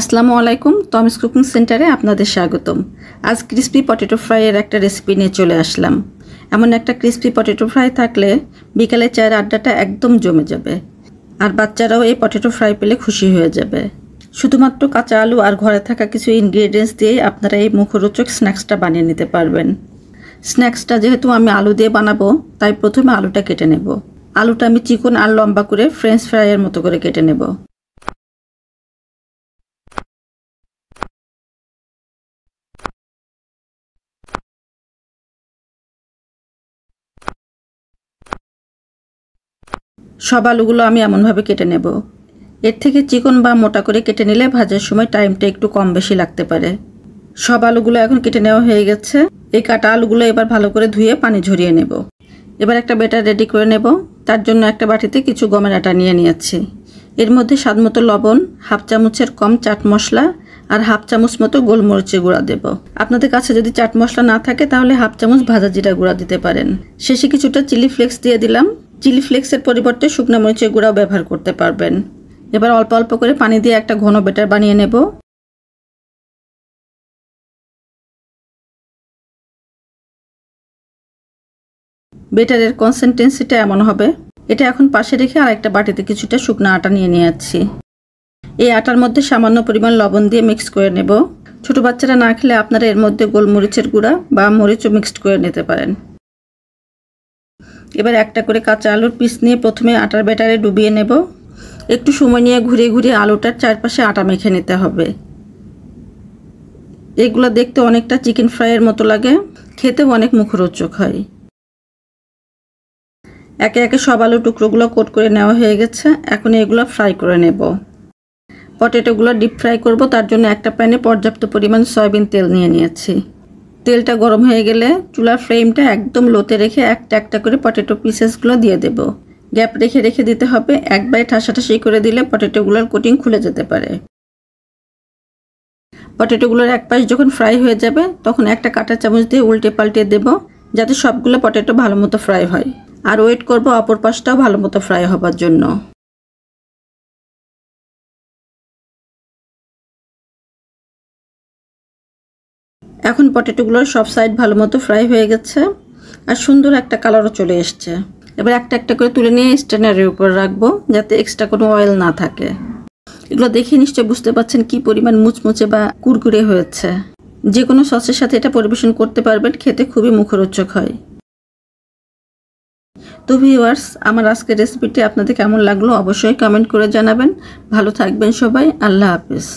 আসসালামু আলাইকুম, টমিস কুকিং সেন্টারে আপনাদের স্বাগতম। আজ ক্রিসপি পটেটো ফ্রাইয়ের একটা রেসিপি নিয়ে চলে আসলাম। এমন একটা ক্রিসপি পটেটো ফ্রাই থাকলে বিকালে চায়ের আড্ডাটা একদম জমে যাবে, আর বাচ্চারাও এই পটেটো ফ্রাই পেলে খুশি হয়ে যাবে। শুধুমাত্র কাঁচা আলু আর ঘরে থাকা কিছু ইনগ্রিডিয়েন্টস দিয়েই আপনারা এই মুখরোচক স্ন্যাক্সটা বানিয়ে নিতে পারবেন। স্ন্যাক্সটা যেহেতু আমি আলু দিয়ে বানাবো, তাই প্রথমে আলুটা কেটে নেব। আলুটা আমি চিকন আর লম্বা করে ফ্রেঞ্চ ফ্রাইয়ের মতো করে কেটে নেব। সব আলুগুলো আমি এমনভাবে কেটে নেব। এর থেকে চিকন বা মোটা করে কেটে নিলে ভাজার সময় টাইমটা একটু কম বেশি লাগতে পারে। সব আলুগুলো এখন কেটে নেওয়া হয়ে গেছে। এই কাটা আলুগুলো এবার ভালো করে ধুয়ে পানি ঝরিয়ে নেব। এবার একটা ব্যাটার রেডি করে নেব। তার জন্য একটা বাটিতে কিছু গমের আটা নিয়ে নিয়েছি। এর মধ্যে স্বাদমতো লবণ, হাফ চামচের কম চাট মশলা আর হাফ চামচ মতো গোলমরিচের গুঁড়া দেব। আপনাদের কাছে যদি চাট মশলা না থাকে তাহলে হাফ চামচ ভাজা জিরা গুঁড়া দিতে পারেন। শেষে কিছুটা চিলি ফ্লেক্স দিয়ে দিলাম। চিলি ফ্লেক্সের পরিবর্তে শুকনো মরিচের গুঁড়াও ব্যবহার করতে পারবেন। এবার অল্প অল্প করে পানি দিয়ে একটা ঘন ব্যাটার বানিয়ে নেব। ব্যাটারের কনসিস্টেন্সিটা এমন হবে। এটা এখন পাশে রেখে আর একটা বাটিতে কিছুটা শুকনো আটা নিয়ে যাচ্ছি। এই আটার মধ্যে সামান্য পরিমাণ লবণ দিয়ে মিক্স করে নেব। ছোট বাচ্চারা না খেলে আপনারা এর মধ্যে গোলমরিচের গুঁড়া বা মরিচও মিক্সড করে নিতে পারেন। এবার একটা করে কাঁচা আলুর পিস নিয়ে প্রথমে আটার ব্যাটারে ডুবিয়ে নেব। একটু সময় নিয়ে ঘুরিয়ে ঘুরিয়ে আলুটার চারপাশে আটা মেখে নিতে হবে। এগুলো দেখতে অনেকটা চিকেন ফ্রাইয়ের মতো লাগে, খেতেও অনেক মুখরোচক হয়। একে একে সব আলু টুকরোগুলো কোট করে নেওয়া হয়ে গেছে। এখন এগুলো ফ্রাই করে নেব। পটেটোগুলো ডিপ ফ্রাই করব, তার জন্য একটা প্যানে পর্যাপ্ত পরিমাণ সয়াবিন তেল নিয়ে নিয়েছি। তেলটা গরম হয়ে গেলে চুলার ফ্লেমটা একদম লোতে রেখে একটা একটা করে পটেটো পিসেসগুলো দিয়ে দেব। গ্যাপ রেখে রেখে দিতে হবে। একবারে ঠাসাঠাসি করে দিলে পটেটোগুলোর কোটিং খুলে যেতে পারে। পটেটোগুলোর এক পাশ যখন ফ্রাই হয়ে যাবে তখন একটা কাঁটা চামচ দিয়ে উল্টে পাল্টে দেব, যাতে সবগুলো পটেটো ভালো মতো ফ্রাই হয়। আর ওয়েট করব অপর পাশটাও ভালো মতো ফ্রাই হবার জন্য। এখন পটেটোগুলোর সব সাইড ভালো মতো ফ্রাই হয়ে গেছে আর সুন্দর একটা কালারও চলে এসছে। এবার একটা একটা করে তুলে নিয়ে স্ট্রেনারের উপর রাখবো, যাতে এক্সট্রা কোনো অয়েল না থাকে। এগুলো দেখে নিশ্চয়ই বুঝতে পারছেন কি পরিমাণ মুচমুচে বা কুরকুরে হয়েছে। যে কোনো সসের সাথে এটা পরিবেশন করতে পারবেন, খেতে খুবই মুখরোচক হয়। তো ভিউয়ার্স, আমার আজকের রেসিপিটি আপনাদের কেমন লাগলো অবশ্যই কমেন্ট করে জানাবেন। ভালো থাকবেন সবাই। আল্লাহ হাফেজ।